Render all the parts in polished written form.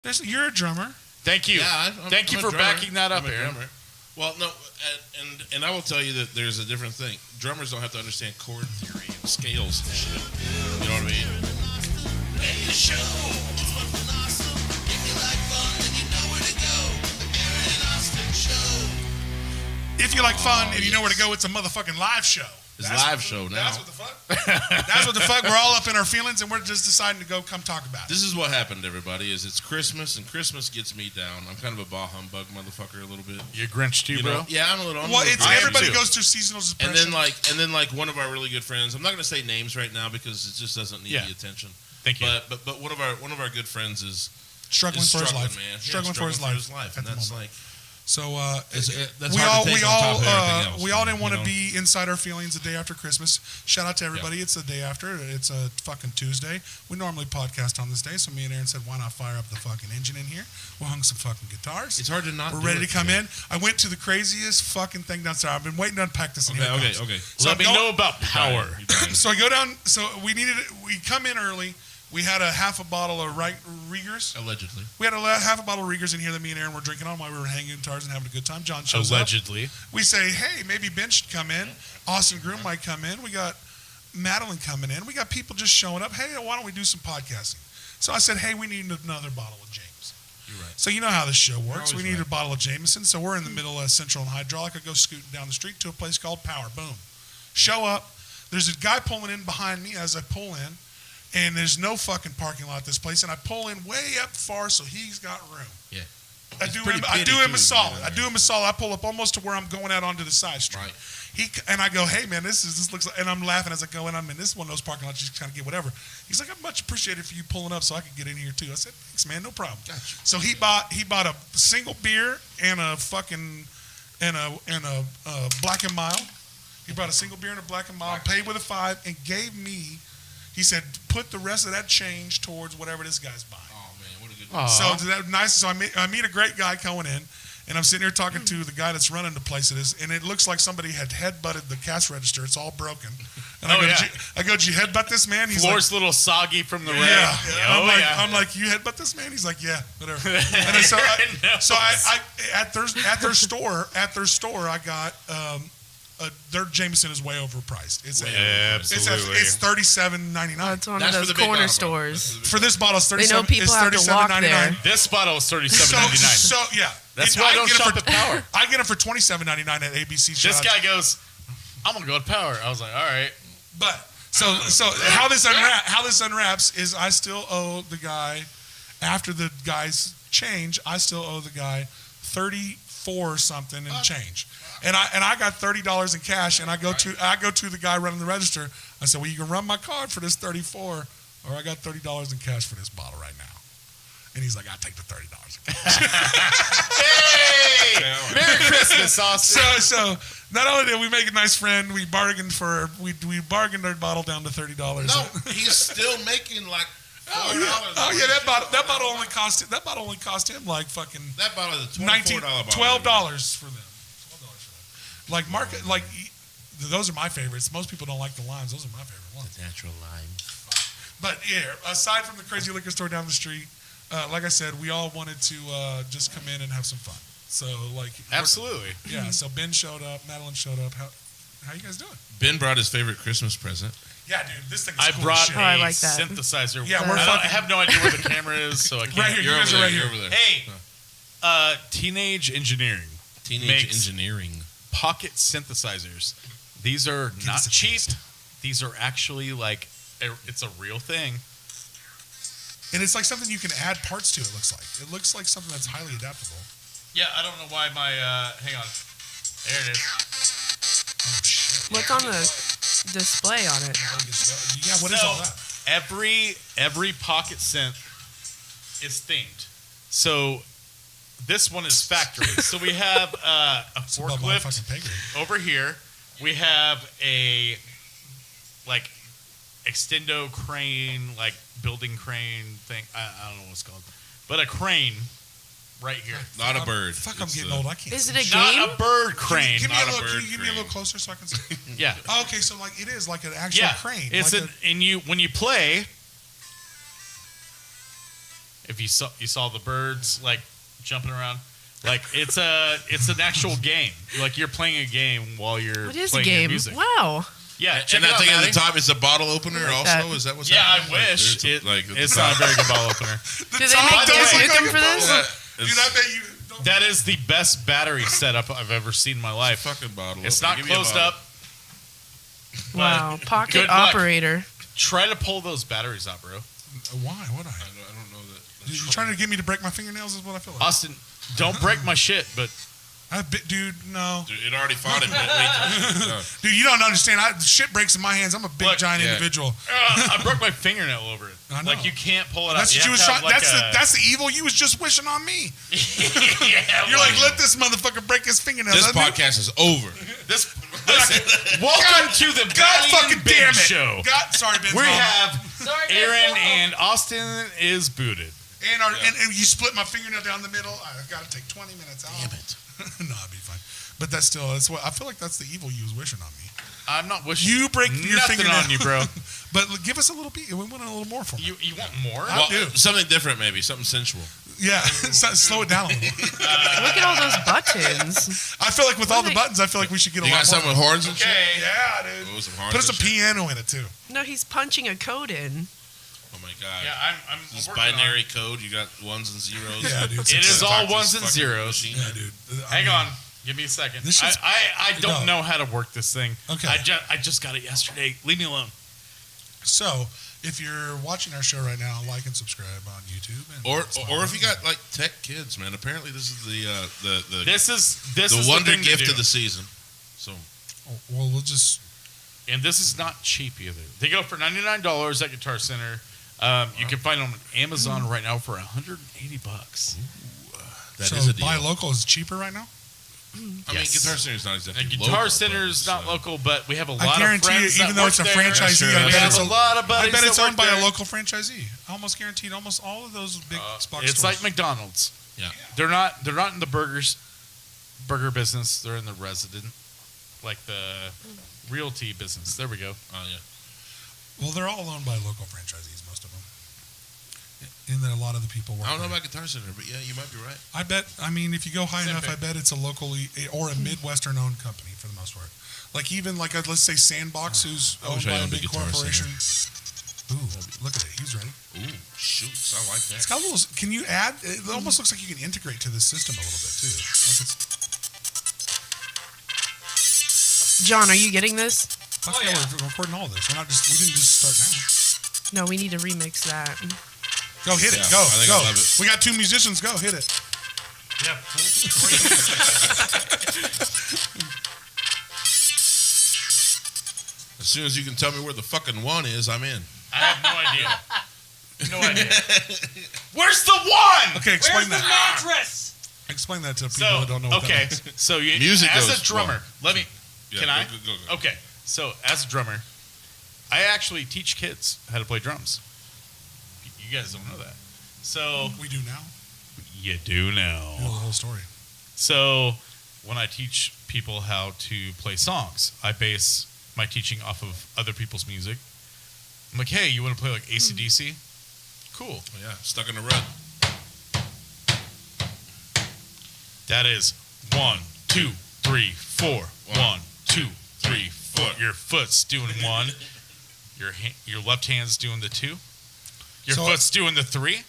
You're a drummer. Thank you. Yeah, Thank you I'm for a drummer. backing that up, I'm a Aaron. drummer. Well, no, and I will tell you that there's a different thing. Drummers don't have to understand chord theory and scales and shit. You know what I mean? Ready to show. It's fucking awesome. If you like fun, then you know where to go. The Aaron and Austin Show. If you like fun and you know where to go, it's a motherfucking live show. It's a live show now. That's what the fuck. That's what the fuck. We're all up in our feelings, and we're just deciding to go come talk about it. This is what happened, everybody. Is it's Christmas, and Christmas gets me down. I'm kind of a bah humbug motherfucker a little bit. You're Grinch too, bro? Yeah, I'm a little. Well, it's I am everybody too. goes through seasonal depression. And then like one of our really good friends. I'm not going to say names right now because it just doesn't need the attention. Thank you. But one of our good friends is struggling for his life. Man. Struggling for his life. And that's like. So that's we hard all to take on top of everything else, we all didn't want to you know? be inside our feelings the day after Christmas. Shout out to everybody. Yeah. It's the day after. It's a fucking Tuesday. We normally podcast on this day, so me and Aaron said, why not fire up the fucking engine in here? We'll hung some fucking guitars. It's hard to not. We're ready to come in. I went to the craziest fucking thing downstairs. I've been waiting to unpack this. Okay. So Let me know about power. So I go down. So we come in early. We had a half a bottle of Riegers. Allegedly. We had a half a bottle of Riegers in here that me and Aaron were drinking on while we were hanging guitars and having a good time. John shows Allegedly. up. We say, hey, maybe Ben should come in. Austin Groom might come in. We got Madeline coming in. We got people just showing up. Hey, why don't we do some podcasting? So I said, hey, we need another bottle of James. You're right. So you know how this show works. We need right. a bottle of Jameson. So we're in the middle of Central and Hydraulic. I go scooting down the street to a place called Power. Boom. Show up. There's a guy pulling in behind me as I pull in. And there's no fucking parking lot at this place. And I pull in way up far so he's got room. Yeah. I do him a solid. I pull up almost to where I'm going out onto the side street. Right. And I go, hey man, this looks like, and I'm laughing as I go in. I'm in this is one of those parking lots you just kind of get whatever. He's like, I'm much appreciated for you pulling up so I could get in here too. I said, thanks man, no problem. Gotcha. So he bought a single beer and a fucking and a Black and Mild. He brought a single beer and a Black and Mild, paid with a $5, and gave me. He said, put the rest of that change towards whatever this guy's buying. Oh man, what a good. So that nice. So I meet a great guy going in, and I'm sitting here talking to the guy that's running the place. And it looks like somebody had headbutted the cash register. It's all broken. And I go, did you headbutt this man? He's Floor's a little soggy from the rain. Yeah. I'm like, you headbutt this man? He's like, yeah, whatever. And then so I at their store, I got. Their Jameson is way overpriced. Absolutely. It's $37.99. It's one of those corner stores. For this bottle, it's $37.99. They know people have to walk there. This bottle is $37.99. So yeah, That's why I don't shop at Power. I get them for $27.99 at ABC. This guy goes, I'm gonna go to Power. I was like, all right. But so how this unwraps is I still owe the guy after the guy's change. I still owe the guy $34 something in change. And I got $30 in cash, and I go to the guy running the register. I said, well, you can run my card for this $34, or I got $30 in cash for this bottle right now. And he's like, I'll take the $30 in cash. Hey! Merry Christmas, Austin. So not only did we make a nice friend, we bargained our bottle down to $30. No, he's still making like $4. Oh yeah, that bottle only cost him like fucking. That bottle is a $24 bottle. $12 for them. Like market, like those are my favorites. Most people don't like the limes. Those are my favorite ones. The natural lime. But yeah, aside from the crazy liquor store down the street, like I said, we all wanted to just come in and have some fun. So like, absolutely, yeah. So Ben showed up, Madeline showed up. How you guys doing? Ben brought his favorite Christmas present. Yeah, dude, this thing is cool brought as shit. a I like that. synthesizer. Yeah, I have no idea where the camera is, so I can't. Right here, you guys are right here. Over there. Hey, Teenage Engineering. Engineering. Pocket synthesizers. These are not cheap. These are actually like it's a real thing. And it's like something you can add parts to. It looks like something that's highly adaptable. Yeah, I don't know why my hang on. There it is. Oh shit! What's on the display on it? Yeah, what is all that? Every pocket synth is themed. So this one is factory. So we have a forklift over here. We have a like extendo crane, like building crane thing. I don't know what it's called, but a crane right here. Not a bird. Fuck, I'm getting old. I can't. Is it a Not game? a bird crane. Give me Not a a little. bird Can you give me a little crane. closer so I can see? Yeah. Oh, okay, so like it is like an actual crane. It's like and you when you play. If if you saw the birds like jumping around. Like it's an actual game. Like you're playing a game while you're What is a playing your game? music. Wow. Yeah, And that thing at the top is a bottle opener. Like Also, that. is that what's Yeah, I happening? wish There's it's not a very good bottle opener. Do they top make does Duke look Nukem like for a this? Yeah, Dude, I bet you. Don't, That is the best battery setup I've ever seen in my life. fucking bottle. It's opener. not Give me a closed bottle. up. Wow. Good Pocket luck. operator. Try to pull those batteries out, bro. why would I? I don't know that. Dude, you trying to get me to break my fingernails? Is what I feel like. Austin, don't break my shit, but Dude, no. Dude, it already fought him. No. Dude, you don't understand. Shit breaks in my hands. I'm a big Look, giant yeah. individual. I broke my fingernail over it. I know. Like you can't pull it That's out. what you was have trying. to have, That's the evil you was just wishing on me. yeah, You're like, let this motherfucker break his fingernails. This I mean, podcast is over. listen. Welcome to the God Valley fucking and Ben damn it. show. God, sorry, Ben. We have Aaron and Austin is booted. and you split my fingernail down the middle. I've got to take 20 minutes out. Damn it. No, I'd be fine. But that's what I feel like. That's the evil you was wishing on me. I'm not wishing You break your nothing fingernail on you, bro. But give us a little beat. We want a little more from You want more? I Well, do. something different, maybe something sensual. Yeah, slow it down a little. Look at all those buttons. I feel like with all the Wait. buttons, I feel like we should get a You lot got something more. with horns and shit? Okay. Yeah, dude. Oh, some horns Put some and shit? piano in it too. No, he's punching a code in. Oh my god. Yeah, I'm This working on binary it. code, you got ones and zeros. Yeah, dude. It is Talk all to ones this and fucking zeros. machine. Yeah, dude. Hang on. Give me a second. This shit's- I don't No. know how to work this thing. Okay. I just got it yesterday. Leave me alone. So, if you're watching our show right now, like and subscribe on YouTube. And Or if you got like tech kids, man. Apparently this is the This is wonder the thing to gift do. of the season. So well, we'll just And this is not cheap either. They go for $99 at Guitar Center. You can find them on Amazon right now for $180. that so is a deal. buy local is cheaper right now. I mean, Yes. Guitar Center is not exactly And local. Guitar but Center is it's, not local, but we have a lot I of guarantee you, friends even that though work it's a there. franchisee, That's true. I We bet have it's a lot of I buddies bet it's that owned by work a there. local franchisee. Almost guaranteed. Almost all of those big box It's stores. like McDonald's. Yeah. They're not in the burger business. They're in the resident, like the realty business. There we go. Oh yeah. Well, they're all owned by local franchisees, most of them. And then a lot of the people work. I don't know there. about Guitar Center, but yeah, you might be right. I bet. I mean, if you go high Same enough, thing. I bet it's a locally or a Midwestern-owned company for the most part. Like even like let's say Sandbox, who's I owned wish I by a owned a big Guitar corporation. Ooh, look at it. He's ready. Ooh, shoots! I like It's that. got a little. Can you add? It almost looks like you can integrate to the system a little bit too. Like it's, John, are you getting this? fuck yeah, we're recording all this. We didn't just start now. No, we need to remix that. Go hit it. Yeah, Go. I think Go. I love it. We got two musicians. Go hit it. Yeah. As soon as you can tell me where the fucking one is, I'm in. I have no idea. No idea. Where's the one? Okay, explain Where's the that. mattress? Explain that to people So that don't know what okay, that means. so you Music as goes a drummer. one. Let me. Yeah, Can go, I? go. Okay, so as a drummer, I actually teach kids how to play drums. You guys don't know that. So We do now. you do now. You know the whole story. So when I teach people how to play songs, I base my teaching off of other people's music. I'm like, hey, you want to play like AC/DC? Cool. Oh, yeah, stuck in the rut. That is 1, 2, 3, 4. 1, 2, 3, 4. Your foot's doing 1. Your left hand's doing the 2. Your So- foot's doing the 3.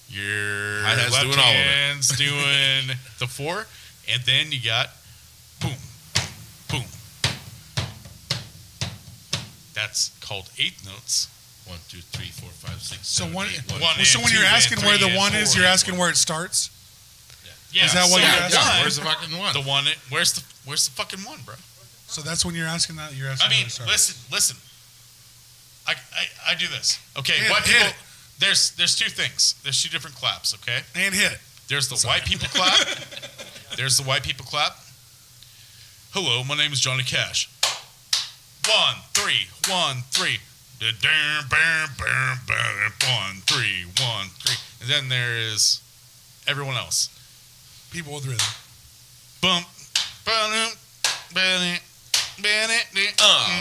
Your My hand's left doing all of it. hand's doing the 4. And then you got boom, boom. That's called eighth notes. 1, 2, 3, 4, 5, 6, So 7, one. 8, One So and when you're 2 and asking where 3 the and one is, 4 you're and asking where it starts. Yeah, Is that what so you're the asking? one- Where's the fucking one? The one. Where's the fucking one, bro? So that's when you're asking that. You're asking. I mean, where it starts. listen. I do this. Okay, Hit white it, hit people. it. There's two things. There's two different claps. Okay. And hit it. There's the white people clap. There's the white people clap. Hello, my name is Johnny Cash. 1, 3, 1, 3. 1, 3, 1, 3. And then there is everyone else. People with rhythm. Bump.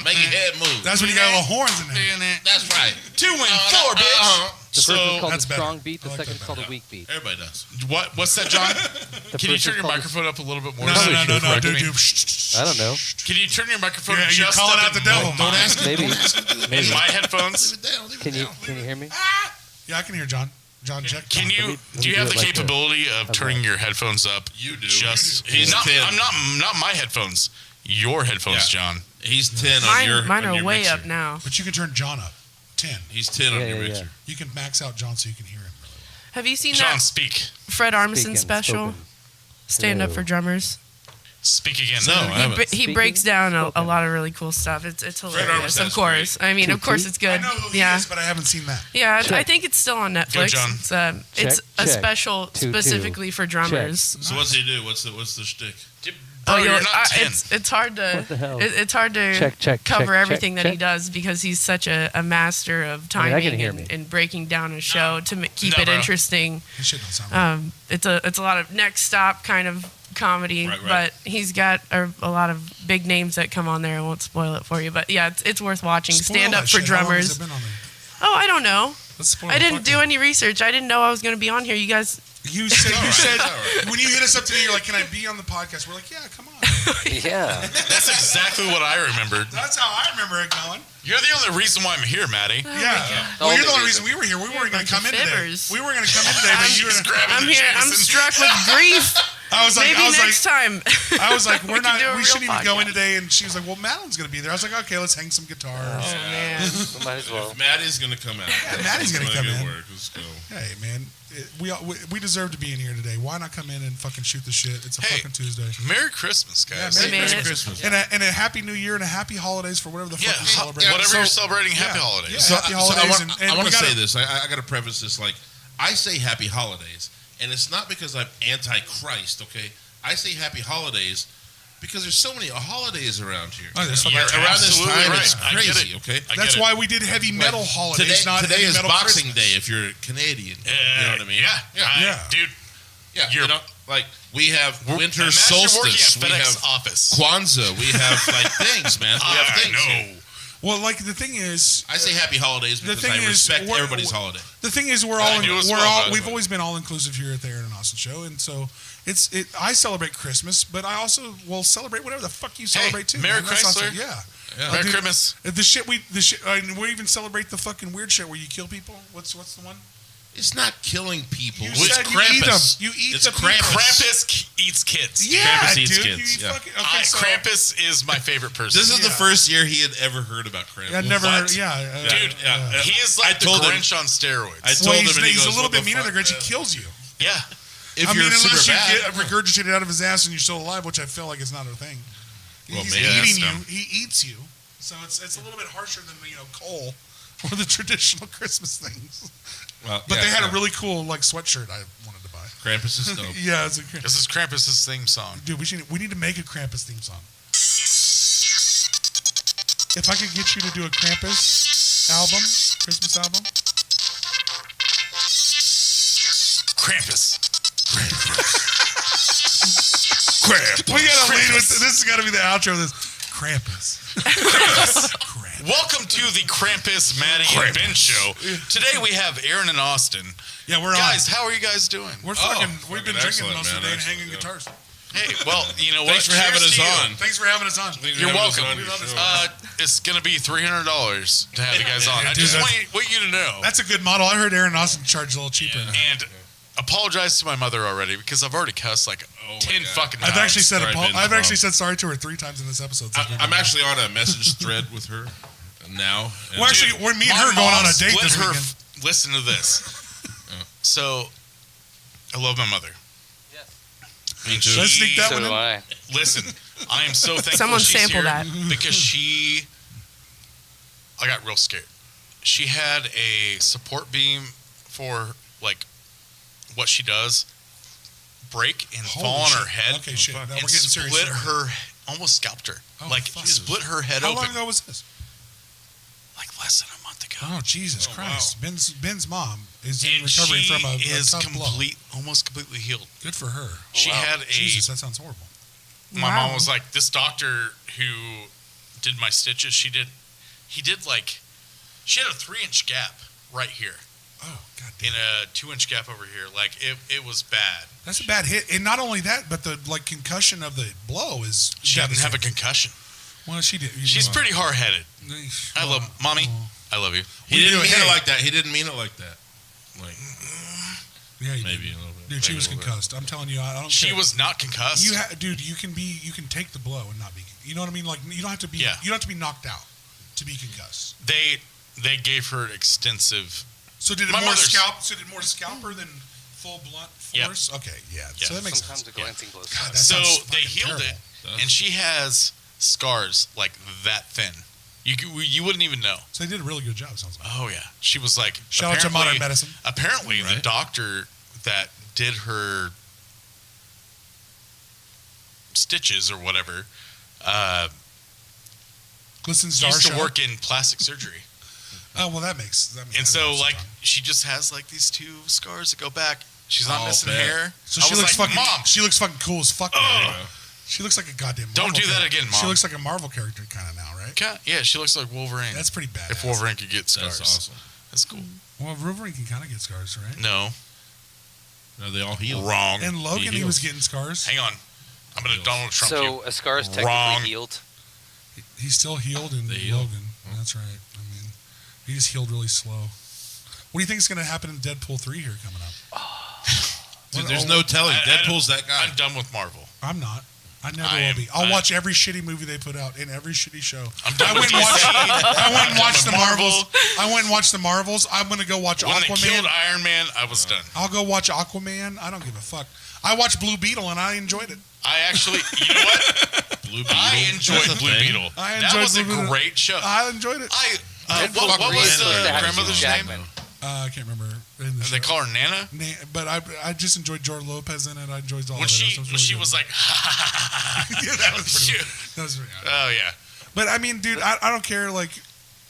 Make your head move. That's when you got little horns in there. That's right. 2 and 4, bitch. The first is called That's a better. strong beat. The I like second that is called better. a weak beat. Everybody does. What's that, John? The Can you first turn is your called microphone up a little bit more? No, so no, you no, can no, correct dude, me? dude. I don't know. Can you turn your microphone You're just calling a out the bit devil. more Don't ask him. Maybe. Don't ask him to do that. in my headphones? Leave it down. Leave it Can you down. hear me? Yeah, I can hear John. John, check. Can John. you? me Do you do have it the like this. capability of turning your headphones up? You do. Just He's not. 10. I'm not my headphones. Your headphones, Yeah. John. He's 10 on your Mine on are your way mixer. up now. But you can turn John up. 10. He's 10 on Yeah, your yeah, mixer. You can max out John so you can hear him. Have you seen John, that speak. Fred Armisen Speaking, special? spoken. Stand Up Hello. for Drummers. Speak again. No, I haven't. He Speaking, breaks down a spoken. lot of really cool stuff. It's hilarious, Armisen's of course. I mean, of course it's good. I know who he Yeah. is, but I haven't seen that. Yeah, I Check. think it's still on Netflix. John. It's a Check. special 2-2. specifically for drummers. So what's he do? What's the shtick? Bro, you'll- you're not 10. it's hard to What the hell? it's hard to Check. cover check, everything that he check. does because he's such a master of I mean, I can timing hear and, me. and breaking down a show to keep No, it bro. interesting. His shit don't sound right. It's a lot of next stop kind of comedy, Right. but he's got a lot of big names that come on there. I won't spoil it for you, but yeah, it's worth watching. Spoil Stand that Up for shit. How long has Drummers. it been on there? Oh, I don't know. Let's spoil I the didn't fuck do out. any research. I didn't know I was going to be on here. You guys, You said It's all right. when you hit us up today, you're like, "Can I be on the podcast?" We're like, "Yeah, come on." Yeah. That's exactly what I remembered. That's how I remember it going. You're the only reason why I'm here, Maddie. Yeah. Well, you're the only reason we were here. We weren't going bunch to come of in today. fibbers. We weren't going to come in today, but you She's were. grabbing I'm the here. I'm Jameson. struck with grief. I was like, Maybe next time. I was like, We we're can not. do a We real shouldn't even go in podcast. today. And she was like, well, Madeline's going to be there. I was like, okay, let's hang some guitars. Oh man. Might as well. If Maddie's gonna come out. Maddie's gonna It's come good in. Work. Let's go. Hey, man, we deserve to be in here today. Why not come in and fucking shoot the shit? It's a Hey. fucking Tuesday. Merry Christmas, guys. Yeah, We made it. Christmas. And a happy New Year and a happy holidays for whatever the Yeah, fuck you celebrate. whatever so- you're celebrating, happy Yeah. holidays. Yeah. So, Happy I holidays, want, and I want we to gotta- say this. I got to preface this like I say happy holidays, and it's not because I'm anti-Christ. Okay, I say happy holidays because there's so many holidays around here. Oh, there's so You're much. Around this absolutely time, right. it's I get crazy. it. Okay, I That's get it. why we did heavy metal Like, holidays, not today heavy is metal Boxing Christmas. Day if you're Canadian. You know what I mean? Yeah. Dude, Yeah, You're- you know, like we have winter imagine solstice, we working at FedEx have office. Kwanzaa, we have like things, man. We have I things. here. know. Well, like the thing is, I say happy holidays The because thing I is, respect we're- everybody's holiday. the thing is, we're I all do as we're well, all by the we've way. always been all inclusive here at the Aaron and Austin Show, and so I celebrate Christmas, but I also will celebrate whatever the fuck you celebrate too. Merry man. That's awesome. Chrysler. Yeah. Yeah. Merry dude, Christmas. The shit we even celebrate the fucking weird shit where you kill people. What's the one? It's not killing people. You it's said you eat Krampus. them. You eat It's the Krampus. people. Krampus eats kids. Yeah, Krampus eats dude. kids, You yeah. fucking, okay, so, Krampus is my favorite person. This is the Yeah. first year he had ever heard about Krampus. I'd never What? heard. Yeah, Dude, yeah. he is like I the told him- Grinch on steroids. I Well, told he's, him, and he he's goes, a little "What bit the meaner than fuck, Grinch. He man?" kills you. yeah. If I you're mean, unless super you bad, get regurgitated out of his ass and you're still alive, which I feel like is not a thing. Well, He's maybe eating that's you. dumb. He eats you. So it's a little bit harsher than coal or the traditional Christmas things. well, But yeah, they had yeah. a really cool sweatshirt I wanted to buy. Krampus is dope. Yeah, it's a This is Krampus's theme song. dude. We need to make a Krampus theme song. If I could get you to do a Krampus album, Christmas album, Krampus. we gotta lead with this. Has got to be the outro of this. Krampus. Krampus. Welcome to the Krampus, Maddie, and Ben show. Today we have Aaron and Austin. Yeah, we're Guys, on. how are you guys doing? We're fucking. We've been fucking drinking excellent, most of man, the day and excellent, hanging yeah. guitars. Hey, well, you know what? Thanks for having Cheers us to you. on. Thanks for having us on. You're welcome. We love this. It's gonna be $300 to have you guys on. I Dude, just that's- want you to know. That's a good model. I heard Aaron Austin charge a little cheaper. And apologize to my mother already because I've already cussed like Oh my 10 God. fucking times. I've actually said Sorry, Ben, I've actually Mom. said sorry to her 3 times in this episode. since we've I'm been actually on a message thread with her now. and- Well, actually, we're me and My her going on mom a date split this her weekend. Listen to this. So, I love my mother. Me too. Let's sneak that So one do in. I. Listen, I am so thankful Someone she's sample here that. because I got real scared. She had a support beam for like what she does break and Holy fall on her shit. head. Okay, shit. Now and we're getting serious. split here. her, almost scalped her. Oh, like fuck. split her head How open. long ago was this? Like less than a month ago. Oh, Jesus Oh, Christ. Ben's mom is in And recovery she from a is tough blow. almost completely healed. Good for her. She had a Jesus, that sounds horrible. my Wow. mom was like, this doctor who did my stitches, he had a 3-inch gap right here. Oh God in damn. a 2-inch gap over here. Like it was bad. That's a bad hit, and not only that, but the concussion of the blow is. She didn't have a devastating. concussion. Well, she did. She's pretty hard-headed. I love Mommy. I love you. He didn't mean Hey. it like that. He didn't mean it like that. Like Yeah, you maybe did. a little bit. Dude, she Maybe was a little bit. concussed. I'm telling you, I don't. She care. was not concussed. Dude, you can take the blow and not be. You know what I mean? Like you don't have to be. Yeah. You don't have to be knocked out to be concussed. They gave her extensive. So did it My more mother's- scalp? So did it more scalper than full blunt Yep. force? Okay, yeah. Yeah. So that makes Sometimes sense. the glancing blows. God, that So sounds they fucking healed terrible. it, and she has scars like that thin. You wouldn't even know. So they did a really good job. It sounds like. Oh yeah, she was like. Shout out to apparently- modern medicine. Apparently, the Right. doctor that did her stitches or whatever Listen, used to Zarsha. work in plastic surgery, Oh well, that makes. and so like she just has like these 2 scars that go back. She's not Oh, missing bet. hair. So I she was looks like, fucking. Mom. She looks fucking cool as fuck. now. She looks like a goddamn. Don't Marvel do that character. again, She Mom. looks like a Marvel character kind of now, right? Yeah, she looks like Wolverine. That's pretty bad. if Wolverine could get scars, That's awesome. that's cool. Well, Wolverine can kind of get scars, right? No, No, they all healed. wrong. And Logan, he heals. was getting scars. Hang on, I'm gonna Donald Trump you. So a scar is technically Wrong. healed. He's still healed in They healed. Logan. That's right. I mean, he just healed really slow. What do you think is going to happen in Deadpool 3 here coming up? Dude, there's no telling. Deadpool's that guy. I'm done with Marvel. I'm not. I never I will am- be. I'll I- watch every shitty movie they put out and every shitty show. I'm done I with went and watched. DC. I went and done watched with the Marvel. Marvels. I went and watched the Marvels. I'm going to go watch When they killed Aquaman. Iron Man, I was done. I'll go watch Aquaman. I don't give a fuck. I watched Blue Beetle and I enjoyed it. I actually, you know what? Blue Beetle. I enjoyed That's a Blue thing. Beetle. I that enjoyed was a Blue Beetle. great show. I enjoyed it. What was grandmother's name? Jackman. I can't remember. In the They show. call her Nana. But I just enjoyed George Lopez in it. I enjoyed all When of it. she That when she really was good. like, yeah, that was pretty. That was pretty. oh yeah, But I mean, dude, I don't care. Like,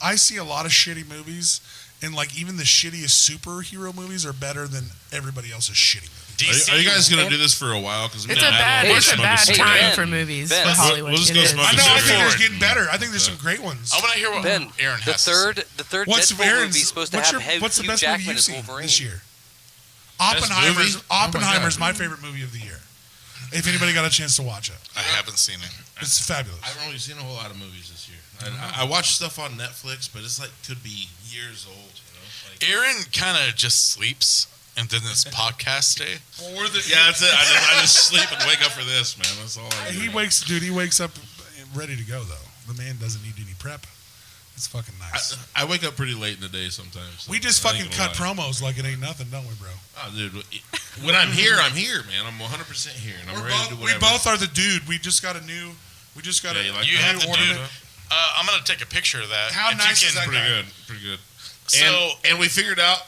I see a lot of shitty movies, and like even the shittiest superhero movies are better than everybody else's shitty movie. DC. Are you guys gonna do this for a while? Because It's a bad Hey, time Ben. for movies Ben. with Hollywood. We'll just It go is. smoke I know. I Move think there's forward. getting better. I think there's some great ones. I want to hear what Ben, Aaron the has. to third What's Deadpool Aaron's? movie is supposed to What's, have what's the Hugh best Jackman movie you've as seen Wolverine. this year? movie? Oppenheimer's. Oh my Oppenheimer's God. my favorite movie of the year. If anybody got a chance to watch it, say. I haven't seen it. it's fabulous. I haven't really seen a whole lot of movies this year. I watch stuff on Netflix, but it's like could be years old. You know, like, Aaron kind of just sleeps, and then this podcast day. Well, we're the, yeah, that's it. I just sleep and wake up for this, man. That's all I do. He wakes up ready to go though. The man doesn't need any prep. It's fucking nice. I wake up pretty late in the day sometimes. so We just I ain't fucking gonna cut lie. promos like it ain't nothing, don't we, bro? Oh, dude, when I'm here, man. I'm 100% here, and I'm ready to do We whatever. both are the dude. We just got a new. We just got Yeah, a. you like You that? have the New dude. ornament? I'm gonna take a picture of that. How if nice you is can, that guy? Pretty good. So And we figured out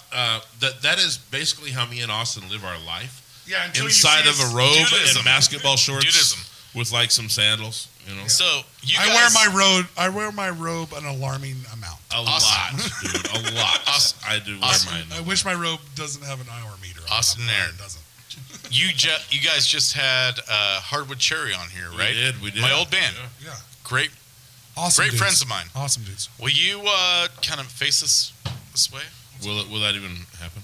that is basically how me and Austin live our life. Yeah, until Inside you of see a us- robe Dudism. and basketball shorts Dudism. with like some sandals. You know, So you guys, I wear my robe an alarming amount. a lot, dude, a lot. Austin- I do wear Austin, mine. I wish my robe doesn't have an hour meter. On it. Austin I'm glad Aaron. it doesn't. you guys just had Hardwood Cherry on here, right? We did. My old band. Yeah. Yeah, Great, awesome. great dudes. friends of mine. Awesome dudes. Will you kind of face this way? Will that even happen?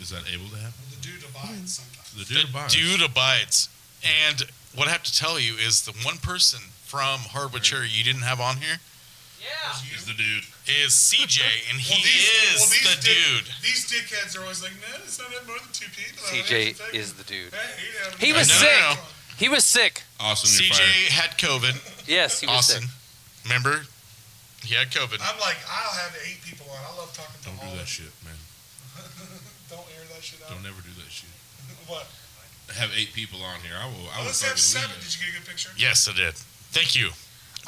Is that able to happen? The dude abides sometimes. The The dude abides. dude abides. And what I have to tell you is the one person from Hardwood Cherry you didn't have on here is the dude. is CJ, and he is the dude. These dickheads are always like, no, it's not more than two people. CJ is the dude. He He was No, no, sick. no. He was sick. Austin, you're CJ fired. had COVID. Yes, he was Austin, sick. remember? He had COVID. I'm like, I'll have 8 people on. I love talking to Don't all do that of shit, man. Don't air that shit out. Don't never do that shit. What? Have 8 people on here. I will Let's fucking have 7. leave. Did you get a good picture? Yes, I did. Thank you.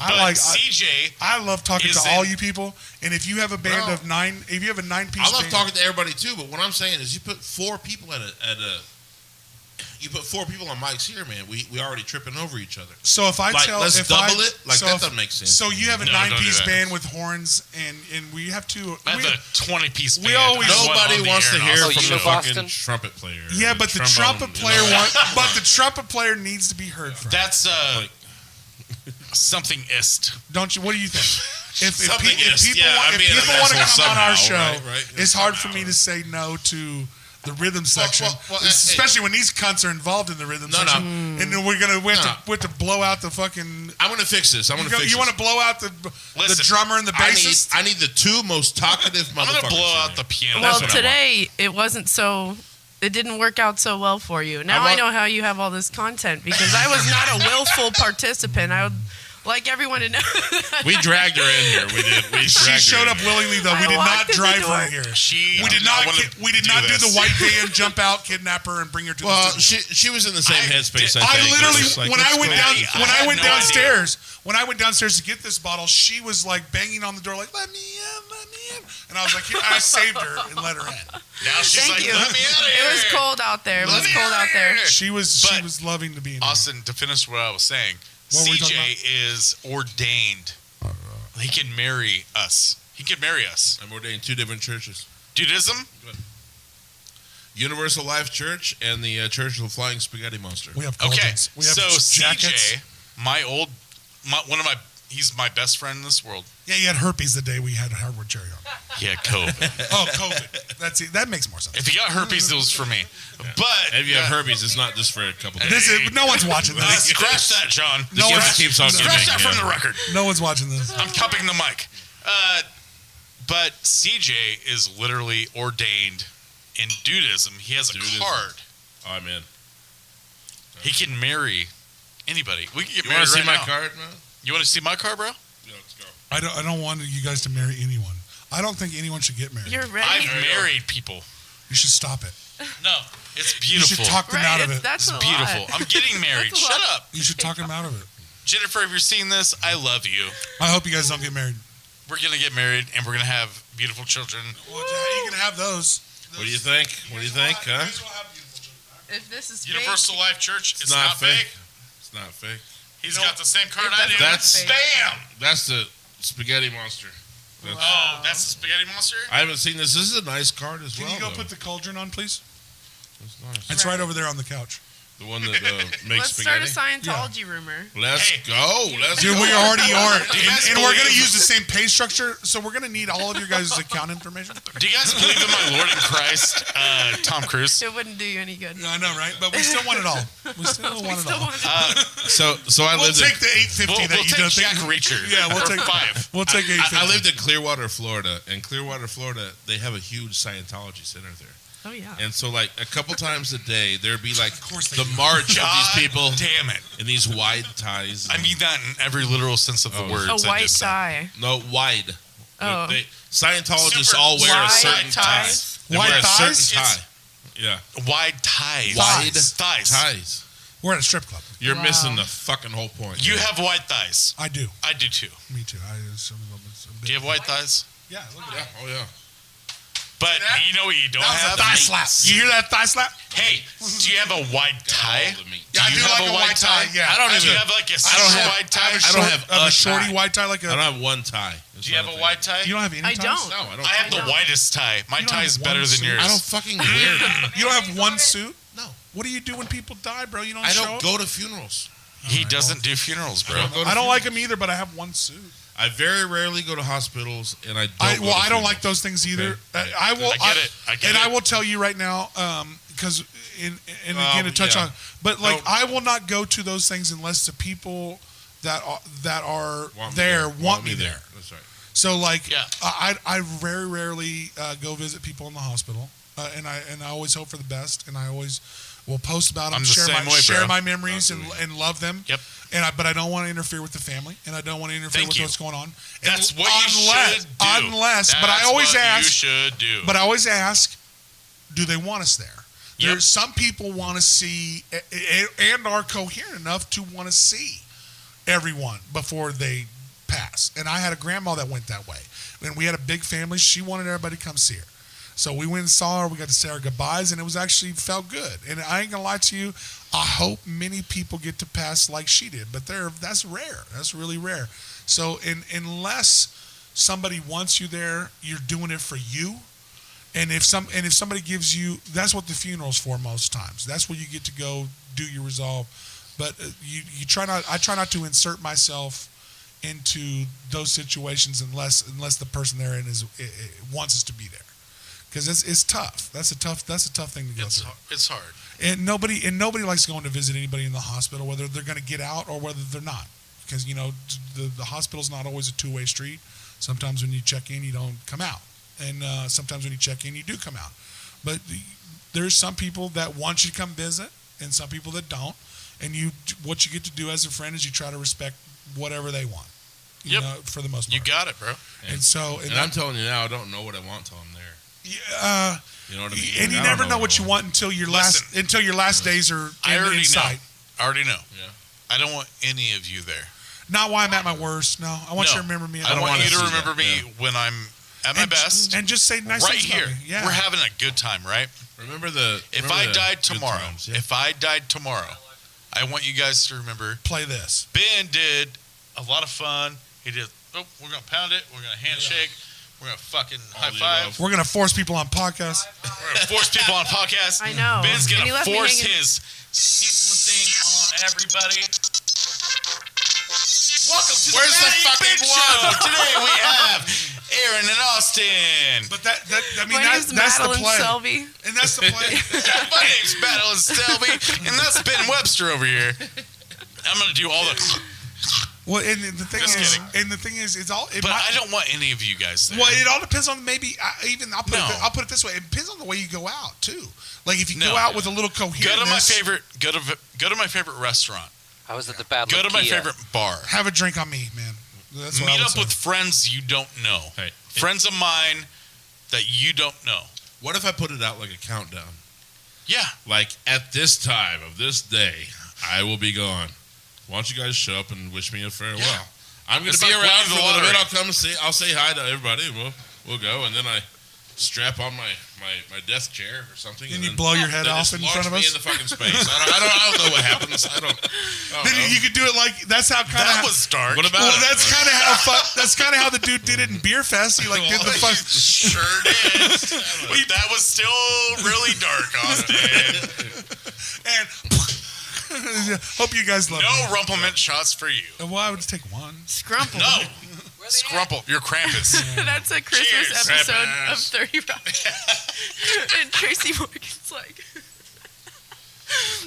I But like. CJ, I love talking is to all in- you people. And if you have a band Bro. of 9, if you have a 9-piece I love band, talking to everybody too, but what I'm saying is, you put 4 people you put 4 people on mics here, man. We already tripping over each other. So if I Like, tell, let's if double I, it. Like, so that if- doesn't make sense. So you have a No, don't do 9-piece that. band with horns, and we have to. I have we- a 20-piece band. we always- I want Nobody on the wants air to and hear Austin from you the know show. fucking Boston? trumpet player. yeah, or but the trombone, trumpet you player know? but the trumpet player needs to be heard from. That's Like- something ist. Don't you? What do you think? Something if is, people yeah, want, I'm if being an people want to asshole come on our show, somehow, right? it's hard for me to say no to the rhythm section, well, especially when these cunts are involved in the rhythm section. No. And then we have to blow out the fucking. I'm going to fix this. You want to blow out the drummer and the bassist? I need the two most talkative motherfuckers. I'm gonna blow in out here. the piano. Well, what I want. today it wasn't so. It didn't work out so well for you. Now I know how you have all this content because I was not a willful participant. I would like everyone to know. We dragged her in here. We did. She showed up willingly, though. I We did not walked in the drive her door. here. We did not. We did not do the white van, jump out, kidnap her, and bring her to the Well, studio. she was in the same headspace. I I think. literally, It's like, when let's I went go. down, I when I had went no downstairs to get this bottle, she was like banging on the door, like "Let me in, let me in," and I was like, "Here," I saved her and let her in. Now she's Thank like, you. let me out of here. It was cold out there. It Let was me cold out out of there. here. She was But- loving to be in. Austin, to finish what I was saying, What were we talking CJ is ordained. He can marry us. He can marry us. I'm ordained two different churches: Dudism? Universal Life Church and the Church of the Flying Spaghetti Monster. We have Okay. cauldrons. We have So jackets. CJ, he's my best friend in this world. Yeah, you had herpes the day we had hardwood cherry on. He had COVID. Oh, COVID. That's it. That makes more sense. If he got herpes, it was for me. But And if you have herpes, it's not just for a couple days. This is, no one's watching this. scratch that, John. No The one's, gift keeps on Scratch giving. that from the record. no one's watching this. I'm cupping the mic. But CJ is literally ordained in dudism. He has a Dudism. card. Oh, I'm in. He can marry anybody. We can get You married want to see right my now. card, man? You want to see my card, bro? Yeah, let's go. I don't want you guys to marry anyone. I don't think anyone should get married. You're ready. I've married people. You should stop it. No, it's You beautiful. should talk them out of it. That's It's a beautiful. lot. I'm getting married. That's a Shut lot. up. You should talk them out of it. Jennifer, if you're seeing this, I love you. I hope you guys don't get married. We're going to get married, and we're going to have beautiful children. Well, yeah, you can have those. What do you think? What do you think, huh? If this is Universal Life Church, it's not not fake. fake. It's not fake. He's got the same card It I do. doesn't That's- look fake. Bam! That's the Spaghetti Monster. That's, Oh, that's the spaghetti monster? I haven't seen this. This is a nice card as Can well. you go though. put the cauldron on, please? It's nice. It's right over there on the couch. The one that makes Let's start spaghetti. a Scientology rumor. Let's Hey. go. Let's Dude, go. we already are. Do you guys And we're going to believe- use the same pay structure, so we're going to need all of your guys' account information. Do you guys believe in my Lord and Christ, Tom Cruise? It wouldn't do you any good. I know, right? But we still want it all. We still want it Still all. want it. So I We'll lived take the 850 We'll that you take don't Jack think. Reacher. Yeah, we'll for take 5. We'll take 850. I lived in Clearwater, Florida, and Clearwater, Florida, they have a huge Scientology center there. Oh yeah. And so, like, a couple times a day, there'd be like course they the do. march of God these people damn it. in these wide ties. I mean that in every literal sense of the Oh. word. A white tie. no, wide. Oh. Scientologists Super all wear a wide certain tie. ties. They White wear a thighs? certain It's- tie. Yeah, Wide ties. Wide thighs. ties. We're at a strip club. You're Wow. missing the fucking whole point. You man. have white thighs. I do. I do too. Me too. Do you have white thighs? Yeah, look at Yeah. that. Oh yeah. But you know what you don't That was have? a thigh slap. You hear that thigh slap? Hey, do you have a white tie? All the meat. Yeah, I Do do you have like a a white white tie. tie? Yeah. I don't Do you even. have like a I don't super have- white tie? I don't have a a shorty tie. white tie like I a. don't have one tie. That's Do you have not a thing. white tie? You don't have any I ties? don't. No, I don't. I have the don't. whitest tie. My You don't tie have is one better than suit? yours. I don't fucking wear it. You don't have one suit? No. What do you do when people die, bro? You don't I show don't up? go to funerals. He doesn't do funerals, bro. go to I don't like funerals. them either, but I have one suit. I very rarely go to hospitals, and I don't. go to I don't like funerals. those things either. Okay. I will. I get it. I get and it. I will tell you right now, because again to touch yeah. on, but like No. I will not go to those things unless the people that are Want me there want me there. That's right. So like, Yeah. I very rarely go visit people in the hospital, and I always hope for the best, and I always will post about them, I'm the same way, share bro. my memories, and love them. Yep. But I don't want to interfere with the family, and I don't want to interfere Thank with you. what's going on. That's And what you should do. Unless, but I That's always what ask. You should do. But I always ask, do they want us there? Yep. There's some people want to see and are coherent enough to want to see everyone before they pass. And I had a grandma that went that way. And we had a big family. She wanted everybody to come see her. So we went and saw her. We got to say our goodbyes, and it was actually felt good. And I ain't gonna lie to you. I hope many people get to pass like she did, but that's rare. That's really rare. So unless somebody wants you there, you're doing it for you. And if somebody gives you, that's what the funeral's for most times. That's where you get to go do your resolve. But you try not. I try not to insert myself into those situations unless the person they're in wants us to be there, because it's tough. That's a tough thing to go through. It's hard. And nobody likes going to visit anybody in the hospital, whether they're going to get out or whether they're not, because the hospital's not always a two-way street. Sometimes when you check in, you don't come out, and sometimes when you check in, you do come out. But there's some people that want you to come visit, and some people that don't. And what you get to do as a friend is you try to respect whatever they want. You know, for the most part. You got it, bro. And so, and I'm telling you now, I don't know what I want till I'm there. You know what I mean? And you never know what you want until your last days are in sight. I already know. Yeah. I don't want any of you there. Not while I'm at my worst. No, I want you to remember me. I don't want you to remember me when I'm at my best. And just say nice right things here. about me. Yeah. We're having a good time, right? Remember if I died tomorrow, I want you guys to remember. Play this. Ben did a lot of fun. He did. Oh, we're gonna pound it. We're gonna handshake. We're gonna fucking high five. We're gonna force people on podcasts. We're gonna force people on podcasts. I know. Ben's And he gonna left me force hanging. his sequencing on everybody. Welcome to Where's the the Matty fucking Ben one? Show. Today we have Aaron and Austin. But My name's that's the Madeline play. Selby. And that's the play. My name's Madeline Selby, and that's Ben Webster over here. I'm gonna do all the. Well, and the thing Just is, kidding. it's all. But I don't want any of you guys there. Well, it all depends on I'll put it this way. It depends on the way you go out too. Like if you go out with a little coherentness. Go to my favorite restaurant. I was at the Battle Go of to my Kia. favorite bar. Have a drink on me, man. That's what I Meet would up say. with friends you don't know. Hey, Friends of mine that you don't know. what if I put it out like a countdown? Yeah. Like, at this time of this day, I will be gone. Why don't you guys show up and wish me a farewell? Yeah. I'm going It's to be like around winning for the a little bit. lottery. I'll say hi to everybody, and we'll go. And then I strap on my desk chair or something. And you blow your head they off just in launch front of me us. in the fucking space. I don't know what happens. I don't Then know. you could do it like that's how kind That of. was dark. What about Well, it? that's kind of how the dude did it in Beer Fest. He like did the fuck. Sure did. But that was still really dark, Austin. And hope you guys love No it. Rumplemint shots for you. Well, I would just take one. Scrumple. No. Scrumple. You're Krampus. That's a Christmas Cheers. episode Krampus. of 30 Rock. And Tracy Morgan's like,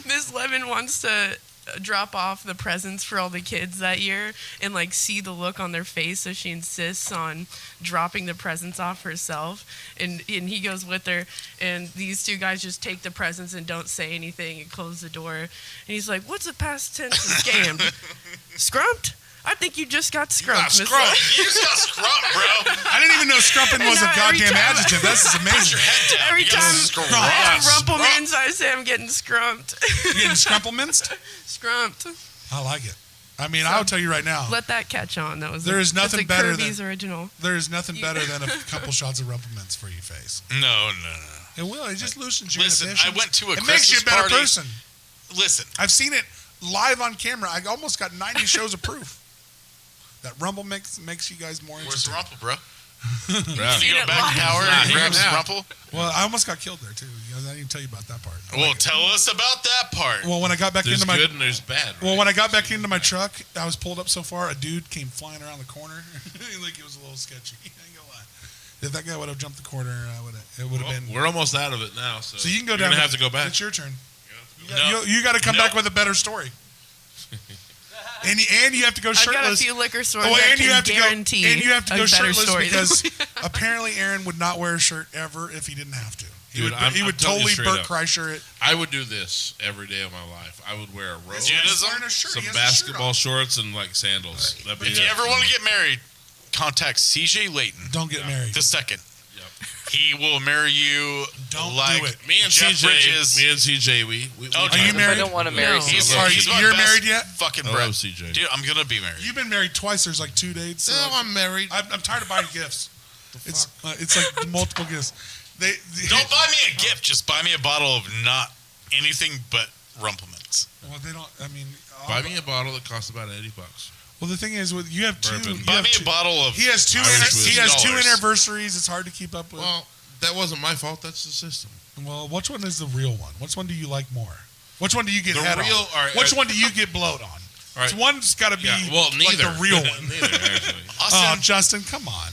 Miss Lemon wants to drop off the presents for all the kids that year and like see the look on their face, so she insists on dropping the presents off herself, and he goes with her, and these two guys just take the presents and don't say anything and close the door, and he's like, what's the past tense of scammed? Scrumped? I think you just got scrumped, Miss Lemon. You just got scrumped, bro. I didn't even know scrumping was a now every goddamn time- adjective. This is amazing. Head down. Every You got time scrumped. I have Scrumped. Rumplemans, I say I'm getting scrumped. You getting scrumplements? Scrumped. I like it. I mean, I'll tell you right now. Let that catch on. That was There is nothing that's a better Kirby's than- original. There is nothing better than a couple shots of Rumplements for your face. No. It will. It just loosens your Listen, inhibitions. I went to a It makes you a Christmas better party. person. Listen, I've seen it live on camera. I almost got 90 shows of proof. That Rumple makes you guys more where's interesting. Rumple, bro? Yeah. You go back to Tower Nah, and he grab was some out. Rumple? Well, I almost got killed there too. I didn't tell you about that part. Well, tell us about that part. Well, when I got back There's into my good and there's bad. well, right? when I got back into my truck, I was pulled up so far. A dude came flying around the corner. Like it was a little sketchy. I ain't gonna lie. If that guy would have jumped the corner, it would have Well, been. we're almost out of it now, so, So you can go you're down. gonna have to go back. It's your turn. No. You got to come No. back with a better story. and you have to go I've got a shirtless. few liquor stores Oh, that and can you have to guarantee go. And you have to a go better shirtless story than because we- apparently Aaron would not wear a shirt ever if he didn't have to. He Dude, would, I'm he would telling you totally straight Bert up. Kreischer it. I would do this every day of my life. I would wear a robe, He's wearing a shirt. some He has a shirt basketball on. shorts, and like sandals. That'd be If you ever want to get married, contact CJ Layton Don't get married. the second. Yep. He will marry you Don't like do it. Me and Jeff CJ, Bridges. we Oh, Are you I married? don't want to marry No. CJ. He's, Are he's my you're best married yet? Fucking Hello, bro. CJ. Dude, I'm gonna be married. You've been married twice. There's like 2 dates. So I'm married. I'm tired of buying gifts. It's like multiple gifts. Don't buy me a gift. Just buy me a bottle of not anything but Rumplements. Well, they don't. I mean, Buy me a bottle that costs about $80. well, the thing is, with you have two. Bourbon. you Buy have me two- a bottle of. He has two. Irish He has two $60. anniversaries. It's hard to keep up with. Well, that wasn't my fault. That's the system. Well, which one is the real one? Which one do you like more? Which one do you get The head real- on? all right, Which all one do you get blowed on? All right. One's got to be Yeah, well, neither. like the real one. Neither, actually. Oh, Justin, come on.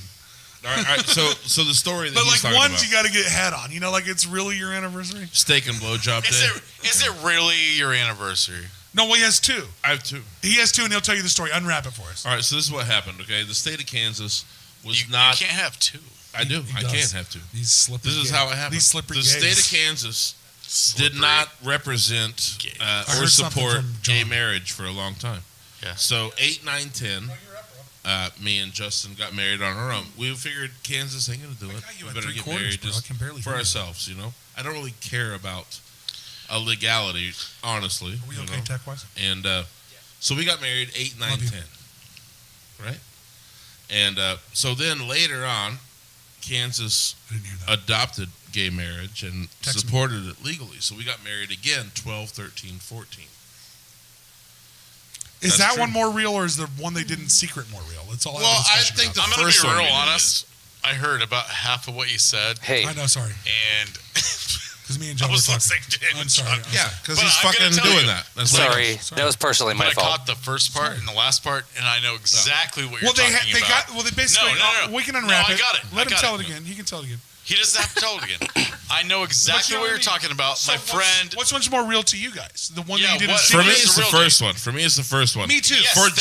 All right. So the story that But he's like talking ones about, you got to get head on. You know, like it's really your anniversary. steak and blowjob day. Is it really your anniversary? No, well, he has two. I have two. He has two, and he'll tell you the story. Unwrap it for us. All right. So this is what happened. Okay, the state of Kansas was You not. can't have two. I do. He I does. can't have to. These slippery. This is gay- how it happened. These slippery the gays. state of Kansas did Slippery. not represent I or heard something support from John. gay marriage for a long time. Yeah. So 8, 9, 10, me and Justin got married on our own. We figured Kansas ain't gonna do it. got you We at better 3 get quarters, married bro. just I can barely for hear you. ourselves. You know, I don't really care about a legality, honestly. Are we you okay know? tech wise? And so we got married 8, 9, Love you. 10. Right? And so then later on, Kansas I didn't hear that. adopted gay marriage and Text me. supported it legally. So we got married again 12, 13, 14. Is That's that true. one more real, or is the one they did in secret more real? It's all. Well, I discussion think about. I'm gonna first be one real we did honest. I heard about half of what you said, Hey, I know. Sorry, and because me and I John were was talking. listening to him. I'm sorry. I'm Yeah, sorry. because But he's I'm gonna fucking tell doing you- that. That's sorry, Sorry. that was partially But my I fault. caught the first part and the last part, and I know exactly what you're Well, they talking they about. got. Well, they basically. No. We can unwrap No, I it. got it. Let I him got tell it. it again. He can tell it again. He doesn't have to tell it again. I know exactly you what you're already- talking about. So My friend. What's much more real to you guys? The one Yeah, that you did in what- For secret. me, It's it's the the real first one. For me, it's the first one. Me too. Yes. For thank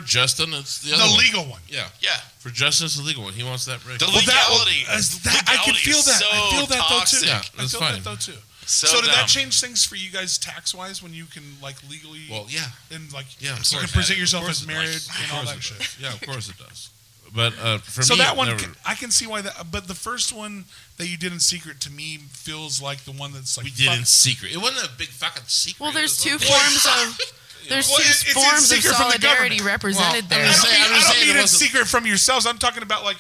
Justin, it's the The other one. legal one. Yeah. Yeah. For Justin, it's the legal one. He wants that break. The Well, legality. I can legality feel is that. So I feel that toxic. though too. Yeah, I that's feel fine. that though too. So, So did dumb. that change things for you guys tax wise when you can like legally Well, yeah. and like Yeah, of you can course. present Of yourself course as it married does. and Of all course that it shit? does. Yeah, of course it does. But for So me, that it one, never- I can see why that. But the first one that you did in secret to me feels like the one that's like we did fuck- in secret. It wasn't a big fucking secret. Well, there's It two was forms of there's Well, two it's in forms of secret from the solidarity government. represented Well, there. I'm I just don't saying- mean, I'm I just don't saying mean it it's wasn't- secret from yourselves. I'm talking about like,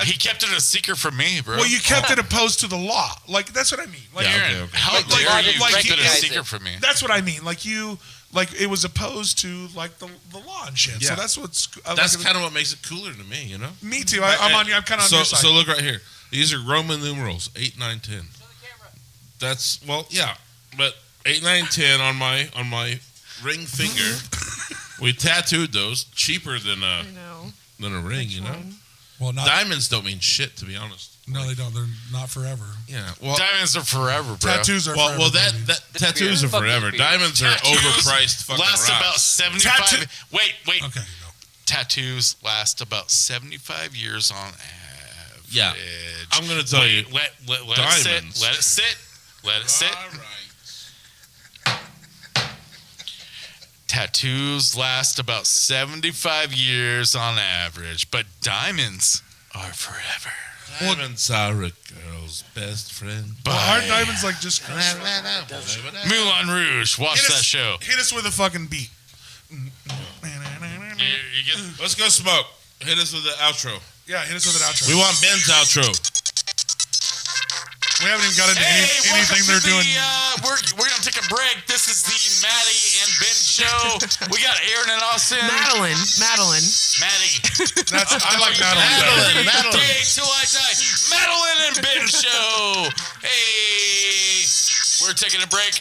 He kept it a secret from me, bro. well, you kept it opposed to the law. Like that's what I mean. Like Yeah, Aaron, okay, okay. how Like- dare like- you like keep it a recognize secret it. from me? that's what I mean. Like you, like it was opposed to like the law and shit. Yeah. So that's what's. I That's like, kind of what makes it cooler to me, you know? me too. I'm on you. I'm kind of on so, your side. So look right here. These are Roman numerals, 8, 9, 10. That's, well, yeah. But 8, 9, 10 on my ring finger. We tattooed those. Cheaper than I know. a ring, Which you know? one? well, not Diamonds don't mean shit, to be honest. no, they don't. They're not forever. Yeah. Well, Diamonds are forever, bro. Tattoos are forever. well, baby. that tattoos are Fuck forever. these Diamonds are Tattoos overpriced fucking last rocks. about 75. Tattoo- Wait. Okay, no. Tattoos last about 75 years on average. Yeah. I'm gonna tell you, Let it diamonds. sit. Let it sit. Let it sit. All right. Tattoos last about 75 years on average, but diamonds are forever. Diamonds are a girl's best friend. Well, aren't Bye. diamonds like just Moulin Rouge. Watch Hit that us- show. Hit us with a fucking beat. You get Let's go smoke. Hit us with the outro. Yeah, hit us with an outro. We want Ben's outro. We haven't even got into Hey, anything they're doing. We're gonna take a break. This is the Maddie and Ben show. We got Aaron and Austin. Madeline. Maddie. That's I like Madeline. Madeline. Day till I die. Madeline and Ben show. Hey, we're taking a break.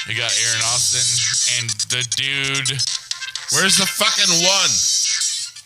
We got Aaron Austin and the dude. Where's the fucking one?